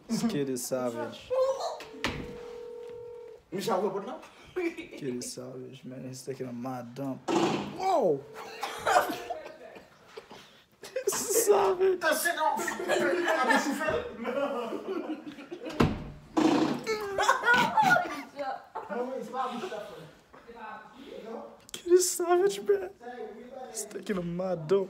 This kid is savage. Kid is savage, man. He's taking a mad dump. Whoa! This is savage. Kid is savage, man. He's taking a mad dump.